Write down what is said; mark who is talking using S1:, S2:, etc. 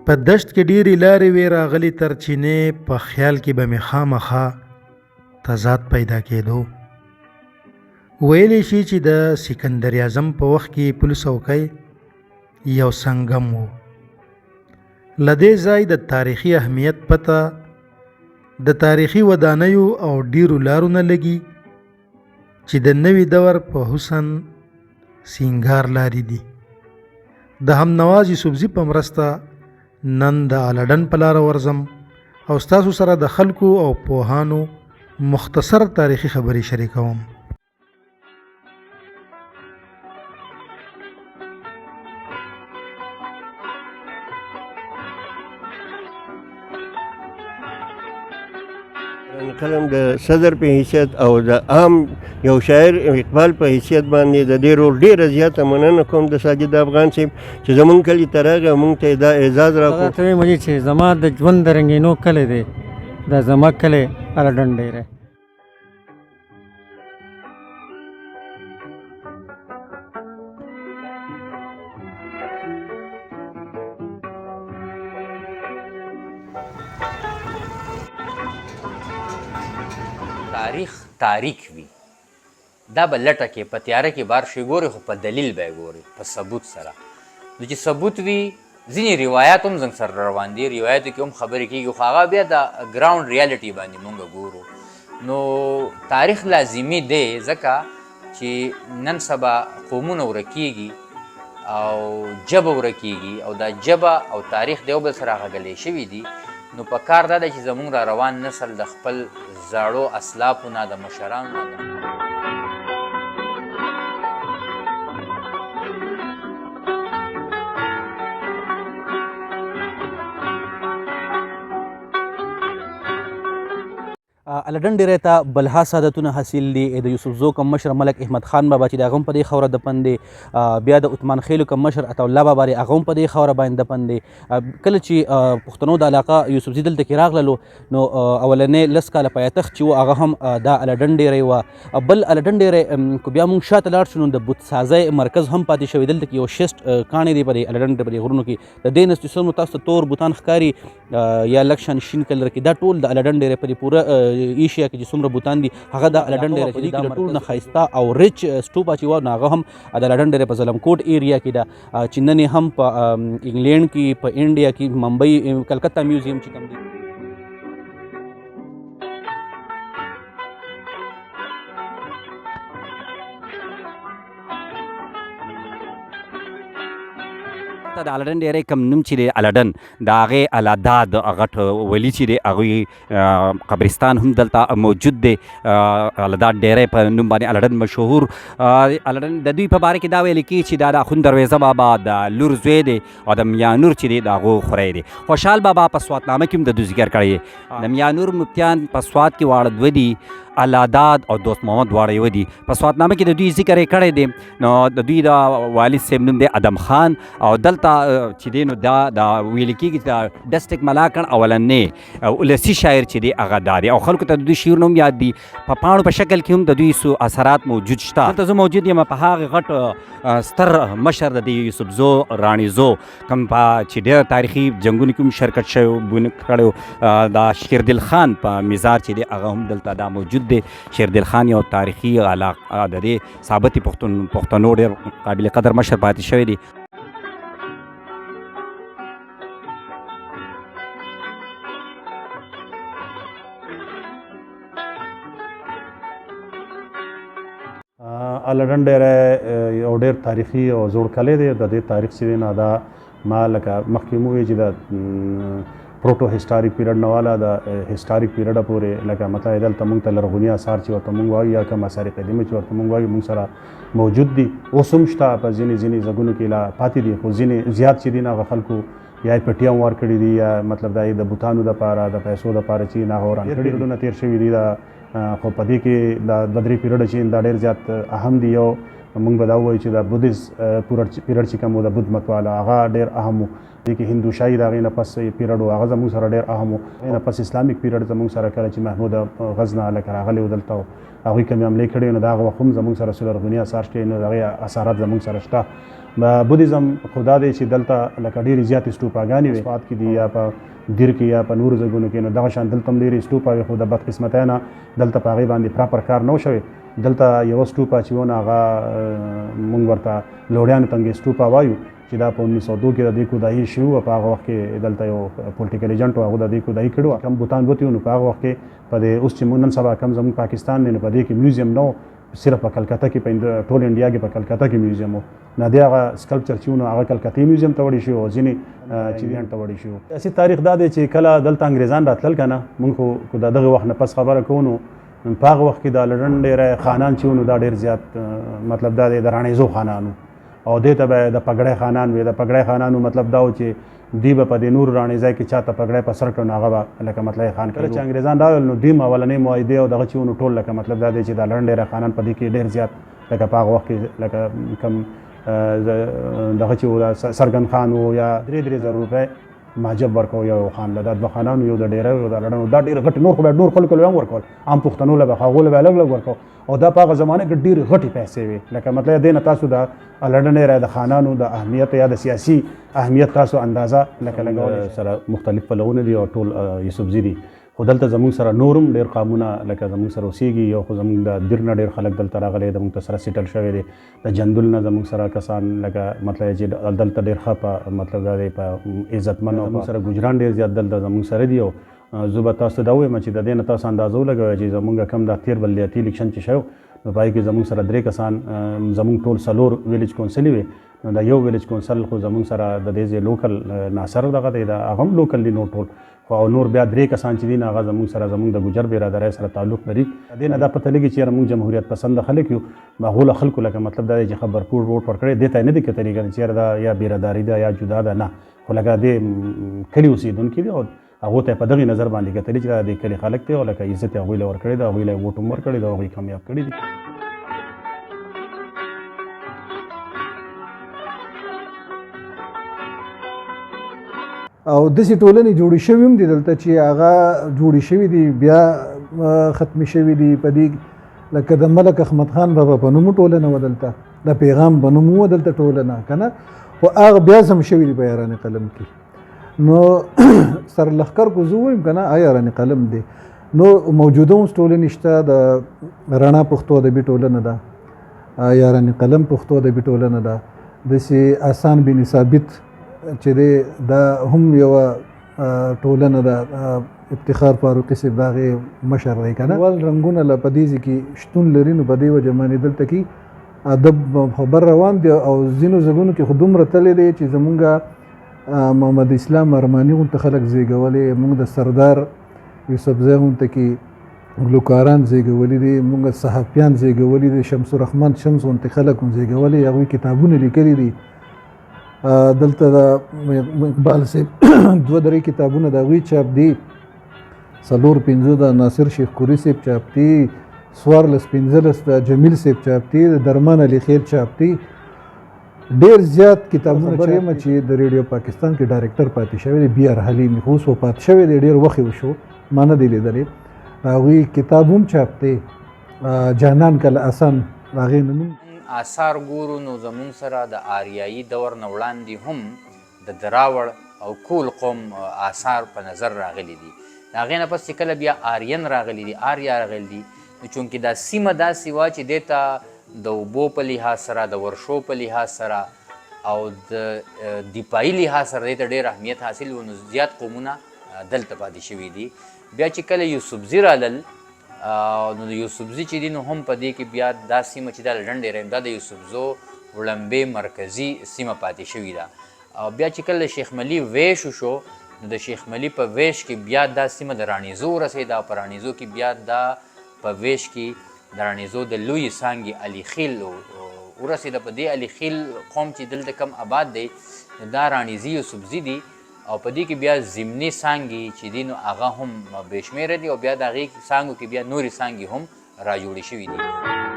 S1: په دشت کې ډېرې لارې وې راغلي تر چینې، په خیال کې به مې خامخا تضاد پیدا کېدو. ویلی شي چې د سکندر اعظم په وخت کې پل څوکۍ یو سنگم و. له دې ځای د تاریخي اهمیت پته د تاریخي ودانیو او ډیرو لارو نه لګي چې د نوي دور په حسن سینګار لارې دي. د همنواز یوسفزي په مرسته نن د الډن په لاره ورځم او ستاسو سره د خلکو او پوهانو مختصر تاریخي خبرې شریکوم.
S2: قلم د صدر په حیثیت او د عام یو شاعر اقبال په حیثیت باندې د دې رول ډېره زیاته مننه کوم د ساجد افغان صاحب چې زمونږ کلي ته راغی او مونږ ته یې دا اعزاز راکړو.
S3: ته وایي چې زما د ژوند د رنګینو کلی دی دا زما کلی الډن ډېری.
S4: تاریخ وي دا به لټه کې په تیاره کې بار شي ګوري، خو په دلیل به یې ګوري، په ثبوت سره. نو چې ثبوت وي ځینې روایات هم زموږ سره روان دي، روایاتو کې هم خبرې کېږي، خو هغه بیا د ګراوند ریالټي باندې مونږ ګورو. نو تاریخ لازمي دی ځکه چې نن سبا قومونه ورکېږي او ژبه ورکېږي او دا ژبه او تاریخ د یو بل سره غږلې شوي دي. نو په کار دا دی چې زموږ را روان نسل د خپل زاړو اسلافو نه د مشرانو نه
S5: الډن ډېری ته بلها سعادتونه حاصل دي. د یوسفزو کم مشر ملک احمد خان بابا چې د هغه هم په دې خاوره دفن دی، بیا د عثمان خیلو کم مشر عطاالله بابا دی هغه هم په دې خاوره باندې دفن دی. کله چې پښتنو د علاقه یوسفزي دلته کې راغللو نو اولنی 10 کاله پایتخت چې و هغه هم دا الډن ډېری وه. بل الډن ډېری که بیا موږ شاته لاړ شو نو د بتسازۍ مرکز هم پاتې شوی. دلته کې یو شیسټ کاڼی دی په دې الډن په دې غرونو کې. د دې نه چې څومره تاسو ته تور بوتان ښکاري یا لږ شان شین کلر کې دا ټول د الډن ډېری په دې پوره ایشیا کې چې څومره بوتان دي هغه د الډن ډېری چې دا ټول نه ښایسته او ریچ سټوپا چې وه نو هغه هم د الډن ډېری په ظلمکوټ ایریا کې ده چې نن یې هم په انګلینډ کې په انډیا کې ممبئی کلکته میوزیم چې کوم دی د الډن ډېری کم نوم چې دی الډن د هغې الاداد غټ ولي چې دی هغوی قبرستان هم دلته موجود دی. الاداد ډېری په نوم باندې الډن مشهور. الډن د دوی په باره کې دا ویل کېږي چې دا د اخون درویزه بابا د لور زوی دی او د میانور چې دی د هغو خوری دی. خوشحال بابا په سواتنامه کې هم د دوی ذکر کړی. د میانور مفتیان په سوات کې واړه دوه دي، الاداد او دوست محمد دواړه یو دي. په سواتنامه کې د دوی ذکر یې کړی دی. نو د دوی د والد صاحب نوم دی ادم خان او دلته چې دی نو دا د ویل کېږي چې د ډسټرک ملاکنډ اولنی ولسي شاعر چې دی هغه دا دی او خلکو ته د دوی شعرونه هم یاد دي. په پاڼو په شکل کې هم د دوی څو اثرات موجود شته. دلته زه موجود یم په هغه غټ ستر مشر د دې یوسفزو رانیزو کوم چې ډېر تاریخي جنګونو کې هم شرکت شوی کړی د شیردل خان په مزار چې دی هغه هم دلته دا موجود دی. شیردل خان یو تاریخي علاقه د دې ثابتې پښتنو ډېر قابل قدر مشر پاتې شوی دی.
S6: الډن ډېری یو ډېر تاریخي او زوړ کلی دی. د دې تاریخ چې دی نو دا ما لکه مخکې مو وویل چې د پروټو هسټاریک پیریډ نه والا د هسټاریک پیریډه پورې لکه مطلب دلته مونږ ته لرغوني اثار چې ورته مونږ وایو یا کوم اثار قدیمه چې ورته مونږ وایو مونږ سره موجود دي. اوس هم شته په ځینې ځایونو کې لا پاتې دي، خو ځینې زیات چې دي نو هغه خلکو یا یې پټیه هم ورکړي دي یا مطلب دا یې د بوتانو دپاره د پیسو دپاره چې هغه وران کړي پیریډونه تېر شوي دي. خو په دې کې دا 2-3 پیریډ چې دا ډېر زیات اهم دي. یو موږ به دا ووایو چې د بودیز پیریډ چې کوم و د بودھ مت والا هغه ډېر اهم و. دې کې هندوشاهي د هغې نه پس پیریډ و هغه زموږ سره ډېر اهم و. هغې نه پس اسلامیک پیریډ زموږ سره کله چې محمود غزنه لکه راغلی و دلته هغوی کومې حملې کړې نو د هغه وخت هم زموږ سره څو لرغوني اثار شته نو د هغې اثارات زموږ سره شته. بودیزم خو دا دی چې دلته لکه ډېرې زیاتې سټوپاګانې وې صفات کې دي یا په دیر کې یا په نورو ځایونو کې نو دغه شان دلته هم ډېرې سټوپا وې خو د بدقسمتۍ نه دلته په هغې باندې پراپر کار نه و شوی. دلته یوه سټوپا چې ونه هغه موږ ورته لوړیانو تنګې سټوپا وایو چې دا په 1902 کې د دې کودایي شوي وه. په هغه وخت کې دلته یو پولیټیکل ایجنټ و هغه د دې کودایي کړې وه. کم بوتان بوتي نو په هغه وخت کې په دې اوس چې موږ نن سبا کم زموږ پاکستان دی نو په دې کې میوزیم نه و صرف په کلکته کې په ټول انډیا کې په کلکته کې میوزیم و. نه دی هغه سکلپچر چې ونه هغه کلکتې میوزیم ته وړي شوي او ځینې انګلینډ ته وړي شوي. اصلي تاریخ دا دی چې کله دلته انګریزان راتلل که نه موږ خو د دغه وخت نه پس خبره کوو نو په هغه وخت کې د لډن ډېری خانان چې ونو دا ډېر زیات مطلب دا دی د رانیزو خانان او دې ته به د پګړی خانان وي. د پګړی خانانو مطلب دا و چې دوی به په دې نور رانیزای کې چاته پګړی په سر کړ نو هغه به لکه مطلب خان کله چې انګریزان راغلل نو دوی اولنۍ معاهدې او دغه چې ونو ټول لکه مطلب دا دی چې د لډن ډېری خانان په دې کې ډېر زیات لکه په هغه وخت کې لکه کم دغه چې و سرګن خان و یا 3,000 روپۍ ماجب ورکو یو خان له دا دوه خانانو یو د ډېری یو د لډنو دا ډېر غټ نور خو نور خلکو له هم ورکول عام پښتنو له به هغو له به الګ الګ ورکو او دا په هغه زمانه کې ډېرې غټې پیسې وې. لکه مطلب دې نه تاسو د لډن ډېری د خانانو د اهمیت یا د سیاسي اهمیت تاسو اندازه لکه لګولی سره مختلف پلوونه دي او ټول یوسفزي دي. خو دلته زموږ سره نورم ډېر قامونه لکه زموږ سره اوسېږي یو خو زموږ د دیر نه ډېر خلک دلته راغلی زموږ ته سره سیټل شوی دی. د جندول نه زموږ سره کسان لکه مطلب چې دلته ډېر ښه په مطلب دا دی په عزتمن او زموږ سره ګجران ډېر زیات دلته زموږ سره دي. او زه به تاسو ته دا ووایم چې د دې نه تاسو اندازه ولګوئ چې زموږ کم دا تېر بلدیاتي الیکشن چې شوی نو په هغې کې زموږ سره 3 کسان زموږ ټول 4 ویلیج کونسلې وې. نو دا یو ویلیج کونسل خو زموږ سره د دې ځای لوکل ناصر دغه دی هغه هم لوکل دی نور ټول خو او نور بیا 3 کسان چې دي هغه زموږ سره زموږ د ګجر برادرۍ سره تعلق لري. د دې نه دا پته لګي چې یاره موږ جمهوریت پسنده خلک یو هغو خلکو لکه مطلب دا دی چې خبرپور ووټ ورکړی دې ته یې نه دي کتلي که چې یاره دا یا برادري ده یا جدا ده نه خو لکه دې کلي اوسېدونکي دي او هغو ته یې په دغې نظر باندې کتلي چې دا د کلي خلک دی او لکه عزت یې هغوی له ورکړی ده هغوی له یې ووټ هم ورکړی ده هغوی کامیاب کړي دي.
S7: او داسې ټولنې جوړې شوي هم دي دلته چې هغه جوړې شوي دي بیا ختمې شوي دي په دې لکه د ملک احمد خان بابا په نوم ټولنه وه دلته د پیغام په نوم وه دلته ټولنه که نه خو هغه بیا هم شوي دي په یاران قلم کې. نو سر لښکر کو زه ووایم که نه یاران قلم دی نو موجوده اوس ټولنې شته د رڼا پښتو ادبي ټولنه ده یاران قلم پښتو ادبي ټولنه ده داسې احسان بن ثابت چې دی دا هم یوه ټولنه ده افتخار فاروقي صاحب د هغې مشر دی که نه ول رنګونه له په دې ځای کې شتون لري نو په دې وجه باندې دلته کې ادب خبر روان دی او ځینو ځایونو کې خو دومره تللی دی چې زمونږ محمد اسلام ارماني غونته خلک زیږولی موږ د سردار یوسفزی غونته کې ګلوکاران زیږولي دي موږ صحافیان زیږولي دي شمس الرحمن شمس غونته خلک هم زیږولي هغوی کتابونه لیکلي دي. دلته د اقبال صاحب 2-3 کتابونه د هغوی چاپ دي 4-5 د ناصر شیخ کوري صاحب چاپ دي 14-15 د جمیل صاحب چاپ دي د درمان علي خیل چاپ دي ډېر زیات کتابونه چاپ چې د ریډیو پاکستان کې ډایرکټر پاتې شوی دی بی آر حلیمي خو اوس وفات شوی دی ډېر وخت وشو ما نه دی لیدلی هغوی کتاب هم چاپ دی جانان کله آسان هغې نه نوم
S4: آثار ګورو نو زمونږ سره د آریایي دور نه وړاندې هم د دراوړ او کول قوم آثار په نظر راغلي دي. د هغې نه پس چې کله بیا آریین راغلي دي آریا راغلي دي نو چونکې دا سیمه داسې وه چې دې ته د اوبو په لحاظ سره د ورشو په لحاظ سره او د دفاعي لحاظ سره دې ته ډېر اهمیت حاصل و نو زیات قومونه دلته پاتې شوي دي. بیا چې کله یوسفزي رالل نو د یوسفزي چې دي نو هم په دې کې بیا دا سیمه چې دا لډن ډېری دا د یوسفزو وړمبې مرکزي سیمه پاتې شوې ده. او بیا چې کله د شیخ ملي ویش وشو نو د شیخ ملي په ویش کې بیا دا سیمه د رانیزو ورسېده او په رانیزو کې بیا دا په ویش کې د رانیزو د لوی څانګې علي خیل ورسېده. په دې علي خیل قوم چې دلته کم آباد دی دا رانیزي یوسفزي دي او په دې کې بیا ضمني څانګې چې دي نو هغه هم بې شمېره دي او بیا د هغې څانګو کې بیا نورې څانګې هم را جوړې شوي دي.